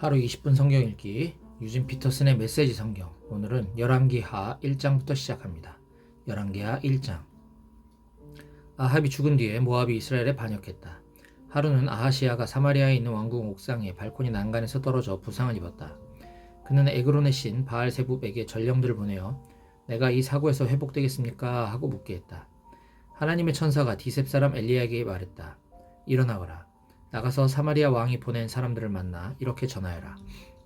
하루 20분 성경 읽기 유진 피터슨의 메시지 성경. 오늘은 열왕기하 1장부터 시작합니다. 열왕기하 1장. 아합이 죽은 뒤에 모압이 이스라엘에 반역했다. 하루는 아하시야가 사마리아에 있는 왕궁 옥상에 발코니 난간에서 떨어져 부상을 입었다. 그는 에그론의 신 바알세붑에게 전령들을 보내어 내가 이 사고에서 회복되겠습니까? 하고 묻게 했다. 하나님의 천사가 디셉 사람 엘리야에게 말했다. 일어나거라. 나가서 사마리아 왕이 보낸 사람들을 만나 이렇게 전하여라.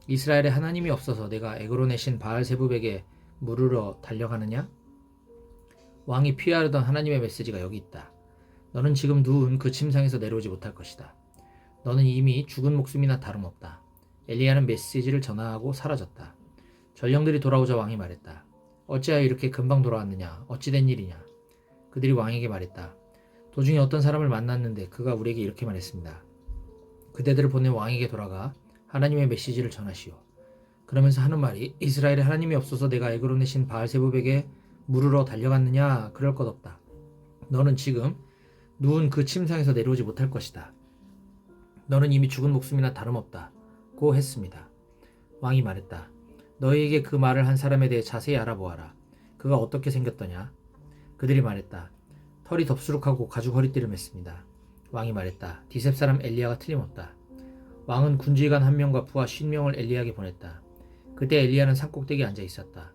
이스라엘에 하나님이 없어서 내가 에그론의 신 바알세붑에게 물으러 달려가느냐? 왕이 피하려던 하나님의 메시지가 여기 있다. 너는 지금 누운 그 침상에서 내려오지 못할 것이다. 너는 이미 죽은 목숨이나 다름없다. 엘리야는 메시지를 전하고 사라졌다. 전령들이 돌아오자 왕이 말했다. 어찌하여 이렇게 금방 돌아왔느냐? 어찌 된 일이냐? 그들이 왕에게 말했다. 도중에 어떤 사람을 만났는데 그가 우리에게 이렇게 말했습니다. 그대들을 보낸 왕에게 돌아가 하나님의 메시지를 전하시오. 그러면서 하는 말이 이스라엘에 하나님이 없어서 내가 에그론의 신 바알세붑에게 물으러 달려갔느냐? 그럴 것 없다. 너는 지금 누운 그 침상에서 내려오지 못할 것이다. 너는 이미 죽은 목숨이나 다름없다. 고 했습니다. 왕이 말했다. 너희에게 그 말을 한 사람에 대해 자세히 알아보아라. 그가 어떻게 생겼더냐? 그들이 말했다. 털이 덥수룩하고 가죽 허리띠를 맸습니다. 왕이 말했다. 디셉 사람 엘리야가 틀림없다. 왕은 군지관 한 명과 부하 50명을 엘리야에게 보냈다. 그때 엘리야는 산꼭대기에 앉아 있었다.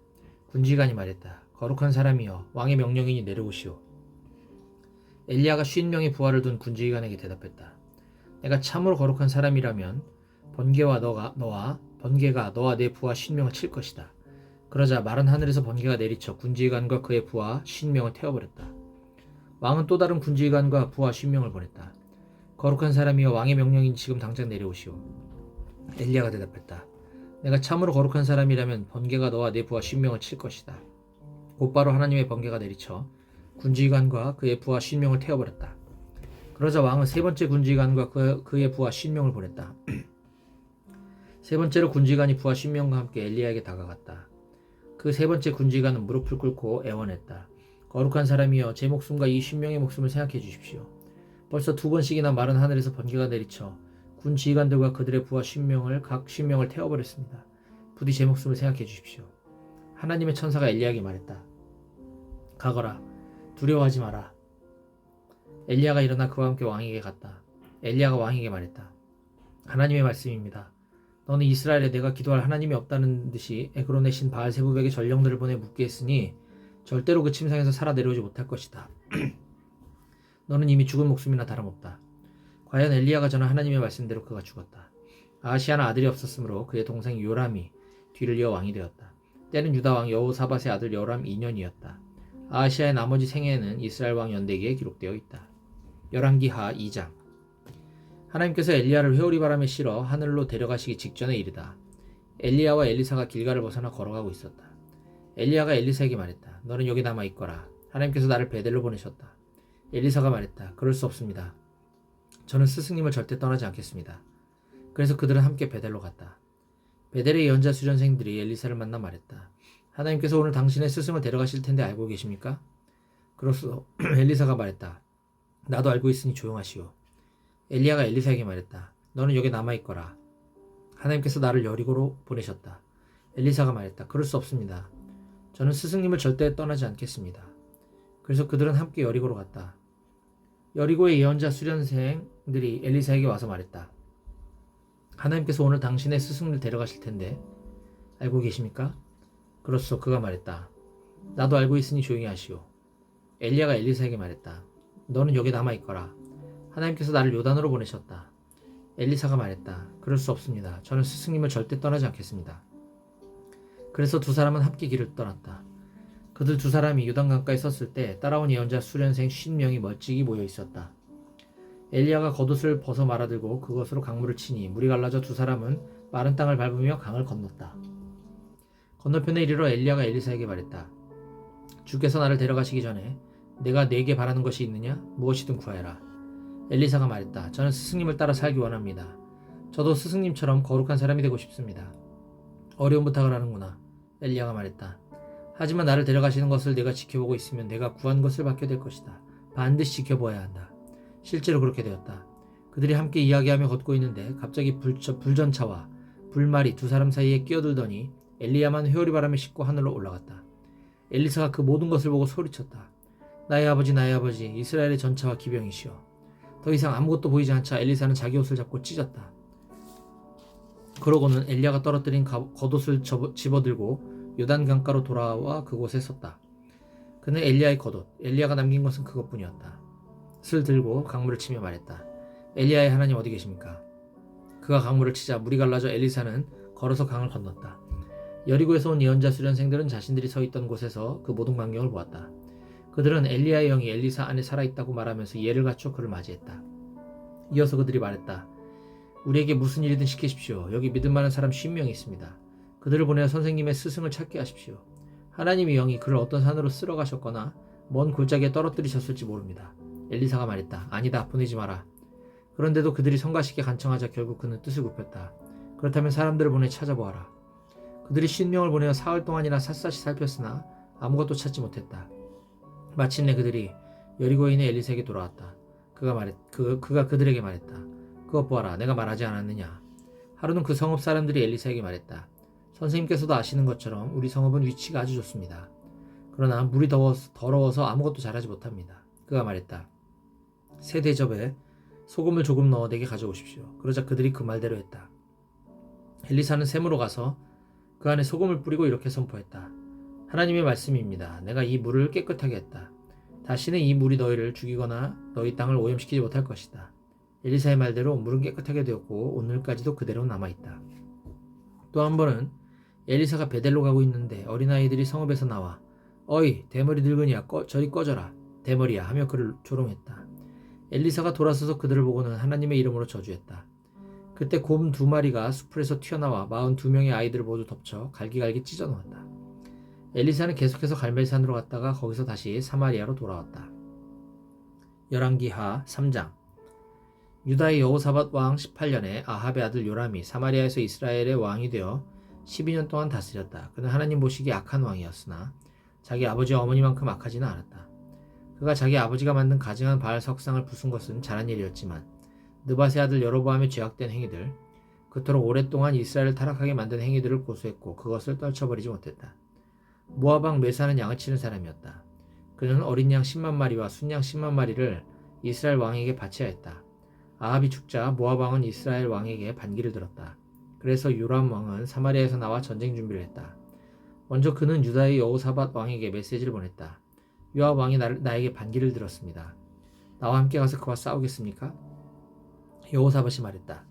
군지관이 말했다. 거룩한 사람이여 왕의 명령이니 내려오시오. 엘리야가 50명의 부하를 둔 군지관에게 대답했다. 내가 참으로 거룩한 사람이라면 번개가 너와 내 부하 50명을 칠 것이다. 그러자 마른 하늘에서 번개가 내리쳐 군지관과 그의 부하 50명을 태워버렸다. 왕은 또 다른 군지관과 부하 50명을 보냈다. 거룩한 사람이여 왕의 명령인 지금 당장 내려오시오. 엘리야가 대답했다. 내가 참으로 거룩한 사람이라면 번개가 너와 내 부하 50명을 칠 것이다. 곧바로 하나님의 번개가 내리쳐 군지관과 그의 부하 50명을 태워버렸다. 그러자 왕은 세 번째 군지관과 그의 부하 50명을 보냈다. 세 번째로 군지관이 부하 50명과 함께 엘리야에게 다가갔다. 그 세 번째 군지관은 무릎을 꿇고 애원했다. 거룩한 사람이여 제 목숨과 이 50명의 목숨을 생각해 주십시오. 벌써 2번씩이나 마른 하늘에서 번개가 내리쳐 군 지휘관들과 그들의 부하 50명을 각 50명을 태워버렸습니다. 부디 제 목숨을 생각해 주십시오. 하나님의 천사가 엘리야에게 말했다. 가거라. 두려워하지 마라. 엘리야가 일어나 그와 함께 왕에게 갔다. 엘리야가 왕에게 말했다. 하나님의 말씀입니다. 너는 이스라엘에 내가 기도할 하나님이 없다는 듯이 에그론의 신 바알세붑에게 전령들을 보내 묻게 했으니 절대로 그 침상에서 살아 내려오지 못할 것이다. 너는 이미 죽은 목숨이나 다름없다. 과연 엘리야가 전한 하나님의 말씀대로 그가 죽었다. 아하시야는 아들이 없었으므로 그의 동생 요람이 뒤를 이어 왕이 되었다. 때는 유다 왕 여호사밧의 아들 여람 2년이었다. 아하시야의 나머지 생애에는 이스라엘 왕 연대기에 기록되어 있다. 열왕기하 2장. 하나님께서 엘리야를 회오리 바람에 실어 하늘로 데려가시기 직전에 이르다. 엘리야와 엘리사가 길가를 벗어나 걸어가고 있었다. 엘리야가 엘리사에게 말했다. 너는 여기 남아 있거라. 하나님께서 나를 베델로 보내셨다. 엘리사가 말했다. 그럴 수 없습니다. 저는 스승님을 절대 떠나지 않겠습니다. 그래서 그들은 함께 베델로 갔다. 베델의 예언자 수전생들이 엘리사를 만나 말했다. 하나님께서 오늘 당신의 스승을 데려가실 텐데 알고 계십니까? 그로써 엘리사가 말했다. 나도 알고 있으니 조용하시오. 엘리야가 엘리사에게 말했다. 너는 여기 남아 있거라. 하나님께서 나를 여리고로 보내셨다. 엘리사가 말했다. 그럴 수 없습니다. 저는 스승님을 절대 떠나지 않겠습니다. 그래서 그들은 함께 여리고로 갔다. 여리고의 예언자 수련생들이 엘리사에게 와서 말했다. 하나님께서 오늘 당신의 스승을 데려가실 텐데 알고 계십니까? 그로써 그가 말했다. 나도 알고 있으니 조용히 하시오. 엘리야가 엘리사에게 말했다. 너는 여기 남아 있거라. 하나님께서 나를 요단으로 보내셨다. 엘리사가 말했다. 그럴 수 없습니다. 저는 스승님을 절대 떠나지 않겠습니다. 그래서 두 사람은 함께 길을 떠났다. 그들 두 사람이 요단강가에 섰을 때 따라온 예언자 수련생 50명이 멀찍이 모여 있었다. 엘리야가 겉옷을 벗어 말아들고 그것으로 강물을 치니 물이 갈라져 두 사람은 마른 땅을 밟으며 강을 건넜다. 건너편에 이르러 엘리야가 엘리사에게 말했다. 주께서 나를 데려가시기 전에 내가 네게 바라는 것이 있느냐? 무엇이든 구하여라. 엘리사가 말했다. 저는 스승님을 따라 살기 원합니다. 저도 스승님처럼 거룩한 사람이 되고 싶습니다. 어려운 부탁을 하는구나. 엘리야가 말했다. 하지만 나를 데려가시는 것을 내가 지켜보고 있으면 내가 구한 것을 받게 될 것이다. 반드시 지켜보아야 한다. 실제로 그렇게 되었다. 그들이 함께 이야기하며 걷고 있는데 갑자기 불전차와 불말이 두 사람 사이에 끼어들더니 엘리야만 회오리 바람에 싣고 하늘로 올라갔다. 엘리사가 그 모든 것을 보고 소리쳤다. 나의 아버지, 나의 아버지, 이스라엘의 전차와 기병이시여. 더 이상 아무것도 보이지 않자 엘리사는 자기 옷을 잡고 찢었다. 그러고는 엘리야가 떨어뜨린 겉옷을 집어들고 요단 강가로 돌아와 그곳에 섰다. 그는 엘리야의 겉옷, 엘리야가 남긴 것은 그것뿐이었다. 을 들고 강물을 치며 말했다. 엘리야의 하나님 어디 계십니까? 그가 강물을 치자 물이 갈라져 엘리사는 걸어서 강을 건넜다. 여리고에서 온 예언자 수련생들은 자신들이 서 있던 곳에서 그 모든 광경을 보았다. 그들은 엘리야의 영이 엘리사 안에 살아있다고 말하면서 예를 갖춰 그를 맞이했다. 이어서 그들이 말했다. 우리에게 무슨 일이든 시키십시오. 여기 믿을 만한 사람 50명이 있습니다. 그들을 보내어 선생님의 스승을 찾게 하십시오. 하나님의 영이 그를 어떤 산으로 쓸어 가셨거나 먼 골짜기에 떨어뜨리셨을지 모릅니다. 엘리사가 말했다. 아니다, 보내지 마라. 그런데도 그들이 성가시게 간청하자 결국 그는 뜻을 굽혔다. 그렇다면 사람들을 보내 찾아보아라. 그들이 50명을 보내어 사흘 동안이나 샅샅이 살폈으나 아무것도 찾지 못했다. 마침내 그들이 여리고에 있는 엘리사에게 돌아왔다. 그가 그들에게 말했다. 그것 보아라, 내가 말하지 않았느냐. 하루는 그 성읍 사람들이 엘리사에게 말했다. 선생님께서도 아시는 것처럼 우리 성읍은 위치가 아주 좋습니다. 그러나 물이 더러워서 아무것도 잘하지 못합니다. 그가 말했다. 새 대접에 소금을 조금 넣어 내게 가져오십시오. 그러자 그들이 그 말대로 했다. 엘리사는 샘으로 가서 그 안에 소금을 뿌리고 이렇게 선포했다. 하나님의 말씀입니다. 내가 이 물을 깨끗하게 했다. 다시는 이 물이 너희를 죽이거나 너희 땅을 오염시키지 못할 것이다. 엘리사의 말대로 물은 깨끗하게 되었고 오늘까지도 그대로 남아있다. 또 한 번은 엘리사가 베델로 가고 있는데 어린아이들이 성읍에서 나와 어이 대머리 늙은이야 저리 꺼져라 대머리야 하며 그를 조롱했다. 엘리사가 돌아서서 그들을 보고는 하나님의 이름으로 저주했다. 그때 곰 2마리가 수풀에서 튀어나와 42명의 아이들을 모두 덮쳐 갈기갈기 찢어놓았다. 엘리사는 계속해서 갈멜산으로 갔다가 거기서 다시 사마리아로 돌아왔다. 열왕기하 3장. 유다의 여호사밧 왕 18년에 아합의 아들 요람이 사마리아에서 이스라엘의 왕이 되어 12년 동안 다스렸다. 그는 하나님 보시기에 악한 왕이었으나 자기 아버지와 어머니만큼 악하지는 않았다. 그가 자기 아버지가 만든 가증한 바알 석상을 부순 것은 잘한 일이었지만 느밧의 아들 여로보암의 죄악된 행위들, 그토록 오랫동안 이스라엘을 타락하게 만든 행위들을 고소했고 그것을 떨쳐버리지 못했다. 모압 왕 메사는 양을 치는 사람이었다. 그는 어린 양 10만 마리와 순양 10만 마리를 이스라엘 왕에게 바쳐야 했다. 아합이 죽자 모압 왕은 이스라엘 왕에게 반기를 들었다. 그래서 요람 왕은 사마리아에서 나와 전쟁 준비를 했다. 먼저 그는 유다의 여호사밧 왕에게 메시지를 보냈다. 요압 왕이 나에게 반기를 들었습니다. 나와 함께 가서 그와 싸우겠습니까? 여호사밧이 말했다.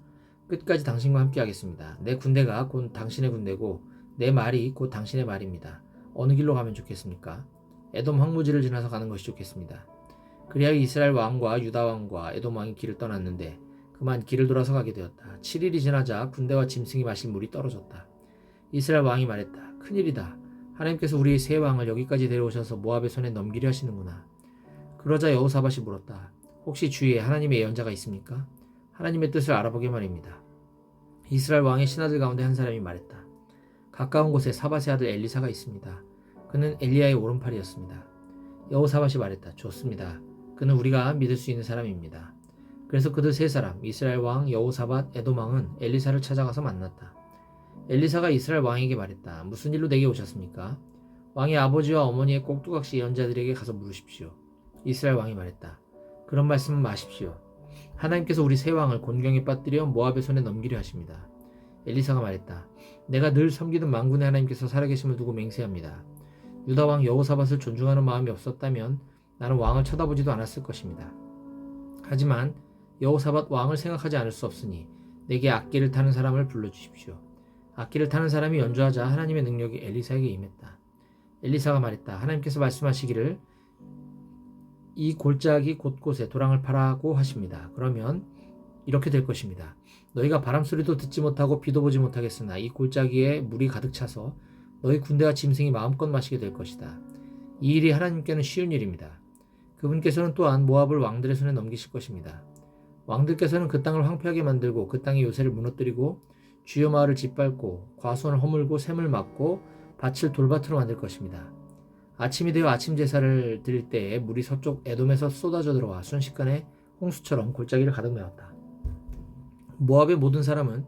끝까지 당신과 함께 하겠습니다. 내 군대가 곧 당신의 군대고 내 말이 곧 당신의 말입니다. 어느 길로 가면 좋겠습니까? 에돔 황무지를 지나서 가는 것이 좋겠습니다. 그리하여 이스라엘 왕과 유다 왕과 에돔 왕이 길을 떠났는데 그만 길을 돌아서 가게 되었다. 7일이 지나자 군대와 짐승이 마실 물이 떨어졌다. 이스라엘 왕이 말했다. 큰일이다. 하나님께서 우리의 새 왕을 여기까지 데려오셔서 모압의 손에 넘기려 하시는구나. 그러자 여호사밧이 물었다. 혹시 주위에 하나님의 예언자가 있습니까? 하나님의 뜻을 알아보게 말입니다. 이스라엘 왕의 신하들 가운데 한 사람이 말했다. 가까운 곳에 사밧의 아들 엘리사가 있습니다. 그는 엘리야의 오른팔이었습니다. 여호사밧이 말했다. 좋습니다. 그는 우리가 믿을 수 있는 사람입니다. 그래서 그들 세 사람, 이스라엘 왕, 여호사밧, 에돔 왕은 엘리사를 찾아가서 만났다. 엘리사가 이스라엘 왕에게 말했다. 무슨 일로 내게 오셨습니까? 왕의 아버지와 어머니의 꼭두각시 예언자들에게 가서 물으십시오. 이스라엘 왕이 말했다. 그런 말씀은 마십시오. 하나님께서 우리 세 왕을 곤경에 빠뜨려 모압의 손에 넘기려 하십니다. 엘리사가 말했다. 내가 늘 섬기던 만군의 하나님께서 살아계심을 두고 맹세합니다. 유다 왕 여호사밧을 존중하는 마음이 없었다면 나는 왕을 쳐다보지도 않았을 것입니다. 하지만 여호사밧 왕을 생각하지 않을 수 없으니 내게 악기를 타는 사람을 불러주십시오. 악기를 타는 사람이 연주하자 하나님의 능력이 엘리사에게 임했다. 엘리사가 말했다. 하나님께서 말씀하시기를 이 골짜기 곳곳에 도랑을 파라고 하십니다. 그러면 이렇게 될 것입니다. 너희가 바람소리도 듣지 못하고 비도 보지 못하겠으나 이 골짜기에 물이 가득 차서 너희 군대와 짐승이 마음껏 마시게 될 것이다. 이 일이 하나님께는 쉬운 일입니다. 그분께서는 또한 모압을 왕들의 손에 넘기실 것입니다. 왕들께서는 그 땅을 황폐하게 만들고 그 땅의 요새를 무너뜨리고 주요 마을을 짓밟고 과수원을 허물고 샘을 막고 밭을 돌밭으로 만들 것입니다. 아침이 되어 아침 제사를 드릴 때에 물이 서쪽 에돔에서 쏟아져 들어와 순식간에 홍수처럼 골짜기를 가득 메웠다. 모압의 모든 사람은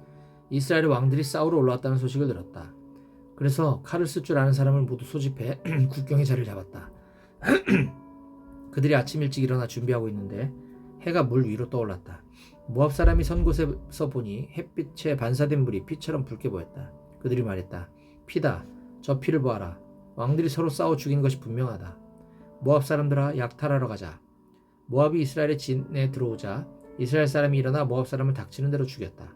이스라엘의 왕들이 싸우러 올라왔다는 소식을 들었다. 그래서 칼을 쓸 줄 아는 사람을 모두 소집해 국경에 자리를 잡았다. 그들이 아침 일찍 일어나 준비하고 있는데 해가 물 위로 떠올랐다. 모압 사람이 선 곳에서 보니 햇빛에 반사된 물이 피처럼 붉게 보였다. 그들이 말했다. 피다. 저 피를 보아라. 왕들이 서로 싸워 죽이는 것이 분명하다. 모압 사람들아, 약탈하러 가자. 모압이 이스라엘의 진에 들어오자 이스라엘 사람이 일어나 모압 사람을 닥치는 대로 죽였다.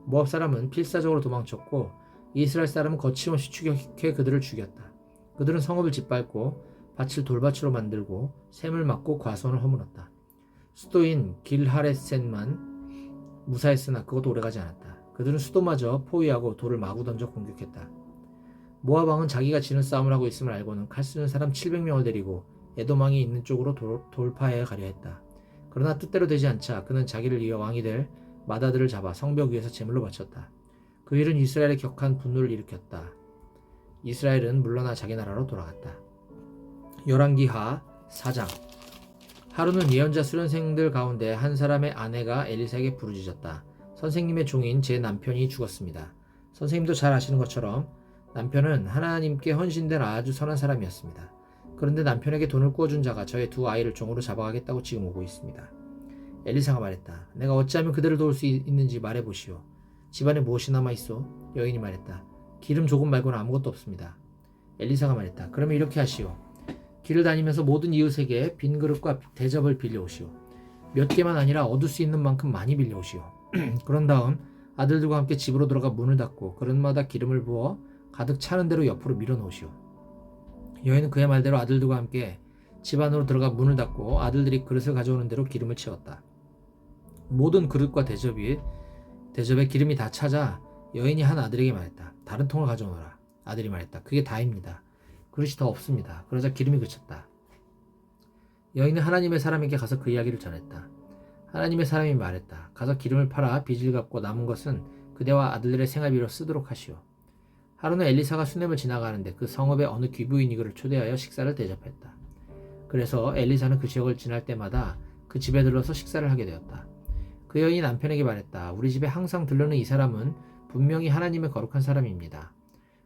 모압 사람은 필사적으로 도망쳤고 이스라엘 사람은 거침없이 추격해 그들을 죽였다. 그들은 성읍을 짓밟고 밭을 돌밭으로 만들고 샘을 막고 과수원을 허물었다. 수도인 길하레셋만 무사했으나 그것도 오래가지 않았다. 그들은 수도마저 포위하고 돌을 마구 던져 공격했다. 모압 왕은 자기가 지는 싸움을 하고 있음을 알고는 칼 쓰는 사람 700명을 데리고 에돔 왕이 있는 쪽으로 돌파해 가려 했다. 그러나 뜻대로 되지 않자 그는 자기를 이어 왕이 될 마다들을 잡아 성벽 위에서 제물로 바쳤다. 그 일은 이스라엘에 격한 분노를 일으켰다. 이스라엘은 물러나 자기 나라로 돌아갔다. 열왕기하 4장. 하루는 예언자 수련생들 가운데 한 사람의 아내가 엘리사에게 부르짖었다. 선생님의 종인 제 남편이 죽었습니다. 선생님도 잘 아시는 것처럼 남편은 하나님께 헌신된 아주 선한 사람이었습니다. 그런데 남편에게 돈을 꾸어준 자가 저의 두 아이를 종으로 잡아가겠다고 지금 오고 있습니다. 엘리사가 말했다. 내가 어찌하면 그들을 도울 수 있는지 말해보시오. 집안에 무엇이 남아있소? 여인이 말했다. 기름 조금 말고는 아무것도 없습니다. 엘리사가 말했다. 그러면 이렇게 하시오. 길을 다니면서 모든 이웃에게 빈 그릇과 대접을 빌려오시오. 몇 개만 아니라 얻을 수 있는 만큼 많이 빌려오시오. 그런 다음 아들들과 함께 집으로 들어가 문을 닫고 그릇마다 기름을 부어 가득 차는 대로 옆으로 밀어놓으시오. 여인은 그의 말대로 아들들과 함께 집 안으로 들어가 문을 닫고 아들들이 그릇을 가져오는 대로 기름을 채웠다. 모든 그릇과 대접에 기름이 다 차자 여인이 한 아들에게 말했다. 다른 통을 가져오너라. 아들이 말했다. 그게 다입니다. 그릇이 더 없습니다. 그러자 기름이 그쳤다. 여인은 하나님의 사람에게 가서 그 이야기를 전했다. 하나님의 사람이 말했다. 가서 기름을 팔아 빚을 갚고 남은 것은 그대와 아들들의 생활비로 쓰도록 하시오. 하루는 엘리사가 수넴을 지나가는데 그 성읍의 어느 귀부인이 그를 초대하여 식사를 대접했다. 그래서 엘리사는 그 지역을 지날 때마다 그 집에 들러서 식사를 하게 되었다. 그 여인이 남편에게 말했다. 우리 집에 항상 들르는 이 사람은 분명히 하나님의 거룩한 사람입니다.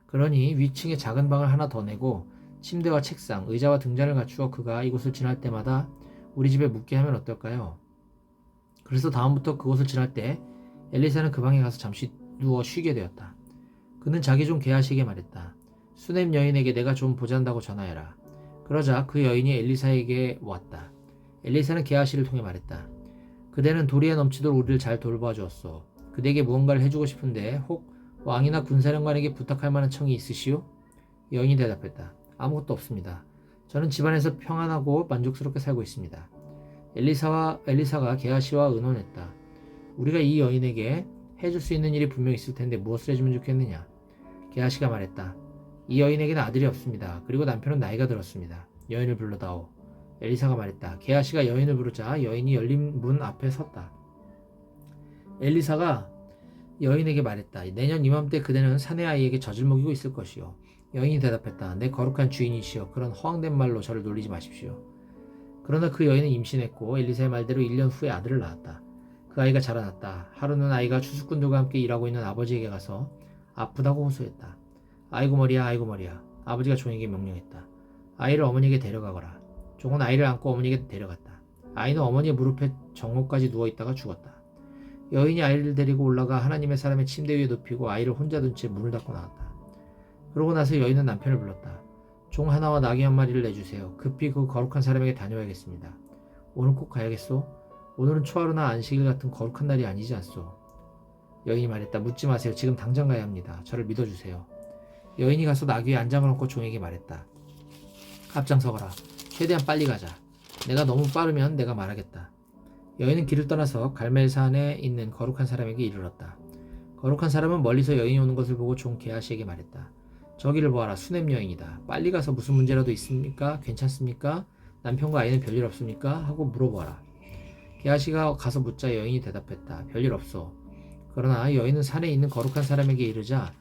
그러니 위층에 작은 방을 하나 더 내고 침대와 책상, 의자와 등잔을 갖추어 그가 이곳을 지날 때마다 우리 집에 묵게 하면 어떨까요? 그래서 다음부터 그곳을 지날 때 엘리사는 그 방에 가서 잠시 누워 쉬게 되었다. 그는 자기 종 게하시에게 말했다. 수넴 여인에게 내가 좀 보잔다고 전하여라. 그러자 그 여인이 엘리사에게 왔다. 엘리사는 게하시를 통해 말했다. 그대는 도리에 넘치도록 우리를 잘 돌봐 주었소. 그대에게 무언가를 해주고 싶은데 혹 왕이나 군사령관에게 부탁할 만한 청이 있으시오? 여인이 대답했다. 아무것도 없습니다. 저는 집안에서 평안하고 만족스럽게 살고 있습니다. 엘리사가 게하시와 의논했다. 우리가 이 여인에게 해줄 수 있는 일이 분명히 있을 텐데 무엇을 해주면 좋겠느냐? 게하시가 말했다. 이 여인에게는 아들이 없습니다. 그리고 남편은 나이가 들었습니다. 여인을 불러다오. 엘리사가 말했다. 게하시가 여인을 부르자 여인이 열린 문 앞에 섰다. 엘리사가 여인에게 말했다. 내년 이맘때 그대는 사내 아이에게 젖을 먹이고 있을 것이요. 여인이 대답했다. 내 거룩한 주인이시여 그런 허황된 말로 저를 놀리지 마십시오. 그러나 그 여인은 임신했고 엘리사의 말대로 1년 후에 아들을 낳았다. 그 아이가 자라났다. 하루는 아이가 추수꾼들과 함께 일하고 있는 아버지에게 가서 아프다고 호소했다. 아이고 머리야 아이고 머리야. 아버지가 종에게 명령했다. 아이를 어머니에게 데려가거라. 종은 아이를 안고 어머니에게 데려갔다. 아이는 어머니의 무릎에 정오까지 누워있다가 죽었다. 여인이 아이를 데리고 올라가 하나님의 사람의 침대 위에 눕히고 아이를 혼자 둔 채 문을 닫고 나왔다. 그러고 나서 여인은 남편을 불렀다. 종 하나와 나귀 한 마리를 내주세요. 급히 그 거룩한 사람에게 다녀야겠습니다. 오늘 꼭 가야겠소? 오늘은 초하루나 안식일 같은 거룩한 날이 아니지 않소? 여인이 말했다. 묻지 마세요. 지금 당장 가야 합니다. 저를 믿어주세요. 여인이 가서 나귀의 안장을 얹고 종에게 말했다. 앞장서거라. 최대한 빨리 가자. 내가 너무 빠르면 내가 말하겠다. 여인은 길을 떠나서 갈멜산에 있는 거룩한 사람에게 이르렀다. 거룩한 사람은 멀리서 여인이 오는 것을 보고 종 게하시에게 말했다. 저기를 보아라. 수넴 여인이다. 빨리 가서 무슨 문제라도 있습니까? 괜찮습니까? 남편과 아이는 별일 없습니까? 하고 물어보아라. 게하시가 가서 묻자 여인이 대답했다. 별일 없소. 그러나 여인은 산에 있는 거룩한 사람에게 이르자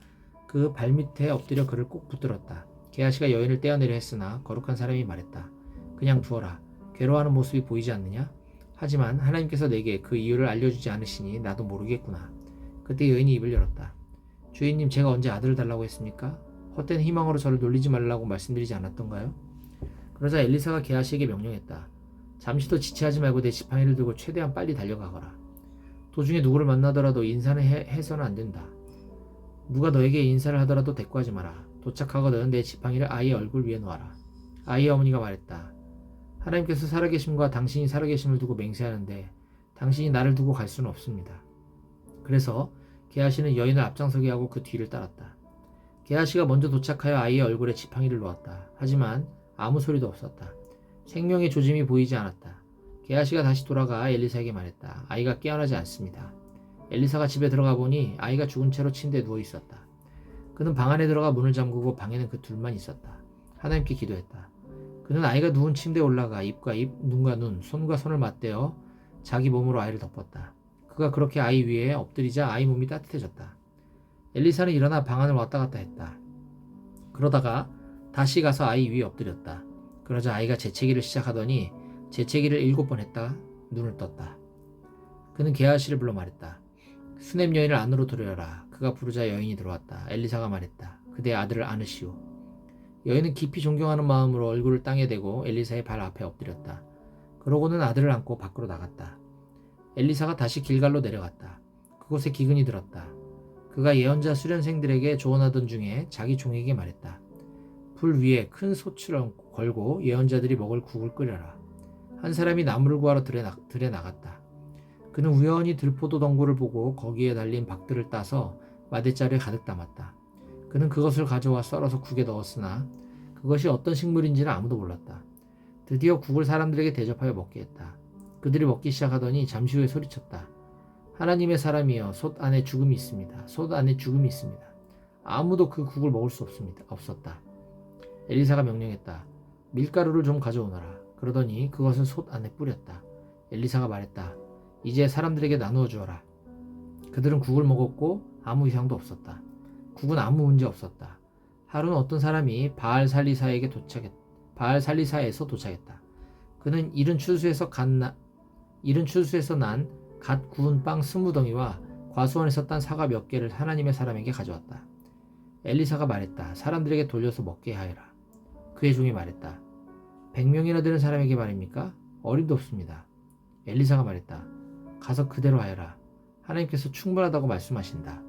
그 발밑에 엎드려 그를 꼭 붙들었다. 게하시가 여인을 떼어내려 했으나 거룩한 사람이 말했다. 그냥 두어라. 괴로워하는 모습이 보이지 않느냐? 하지만 하나님께서 내게 그 이유를 알려주지 않으시니 나도 모르겠구나. 그때 여인이 입을 열었다. 주인님, 제가 언제 아들을 달라고 했습니까? 헛된 희망으로 저를 놀리지 말라고 말씀드리지 않았던가요? 그러자 엘리사가 게하시에게 명령했다. 잠시도 지체하지 말고 내 지팡이를 들고 최대한 빨리 달려가거라. 도중에 누구를 만나더라도 인사는 해서는 안 된다. 누가 너에게 인사를 하더라도 대꾸하지 마라. 도착하거든 내 지팡이를 아이의 얼굴 위에 놓아라. 아이의 어머니가 말했다. 하나님께서 살아계심과 당신이 살아계심을 두고 맹세하는데 당신이 나를 두고 갈 수는 없습니다. 그래서 게하시는 여인을 앞장서게 하고 그 뒤를 따랐다. 게하시가 먼저 도착하여 아이의 얼굴에 지팡이를 놓았다. 하지만 아무 소리도 없었다. 생명의 조짐이 보이지 않았다. 게하시가 다시 돌아가 엘리사에게 말했다. 아이가 깨어나지 않습니다. 엘리사가 집에 들어가 보니 아이가 죽은 채로 침대에 누워 있었다. 그는 방 안에 들어가 문을 잠그고 방에는 그 둘만 있었다. 하나님께 기도했다. 그는 아이가 누운 침대에 올라가 입과 입, 눈과 눈, 손과 손을 맞대어 자기 몸으로 아이를 덮었다. 그가 그렇게 아이 위에 엎드리자 아이 몸이 따뜻해졌다. 엘리사는 일어나 방 안을 왔다 갔다 했다. 그러다가 다시 가서 아이 위에 엎드렸다. 그러자 아이가 재채기를 시작하더니 재채기를 7번 했다. 눈을 떴다. 그는 게하시를 불러 말했다. 수넴 여인을 안으로 들여라. 그가 부르자 여인이 들어왔다. 엘리사가 말했다. 그대의 아들을 안으시오. 여인은 깊이 존경하는 마음으로 얼굴을 땅에 대고 엘리사의 발 앞에 엎드렸다. 그러고는 아들을 안고 밖으로 나갔다. 엘리사가 다시 길갈로 내려갔다. 그곳에 기근이 들었다. 그가 예언자 수련생들에게 조언하던 중에 자기 종에게 말했다. 불 위에 큰 솥을 걸고 예언자들이 먹을 국을 끓여라. 한 사람이 나무를 구하러 들에 나갔다. 그는 우연히 들포도 덩굴을 보고 거기에 달린 박들을 따서 마대자루에 가득 담았다. 그는 그것을 가져와 썰어서 국에 넣었으나 그것이 어떤 식물인지는 아무도 몰랐다. 드디어 국을 사람들에게 대접하여 먹게 했다. 그들이 먹기 시작하더니 잠시 후에 소리쳤다. 하나님의 사람이여, 솥 안에 죽음이 있습니다. 솥 안에 죽음이 있습니다. 아무도 그 국을 먹을 수 없었다. 엘리사가 명령했다. 밀가루를 좀 가져오너라. 그러더니 그것을 솥 안에 뿌렸다. 엘리사가 말했다. 이제 사람들에게 나누어 주어라. 그들은 국을 먹었고 아무 이상도 없었다. 국은 아무 문제 없었다. 하루는 어떤 사람이 바알살리사에서 도착했다. 그는 이른 추수에서 난 갓 구운 빵 20덩이와 과수원에서 딴 사과 몇 개를 하나님의 사람에게 가져왔다. 엘리사가 말했다. 사람들에게 돌려서 먹게 하여라. 그의 종이 말했다. 100명이나 되는 사람에게 말입니까? 어림도 없습니다. 엘리사가 말했다. 가서 그대로 하여라. 하나님께서 충분하다고 말씀하신다.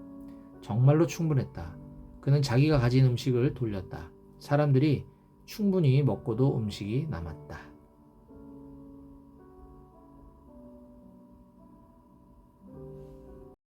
정말로 충분했다. 그는 자기가 가진 음식을 돌렸다. 사람들이 충분히 먹고도 음식이 남았다.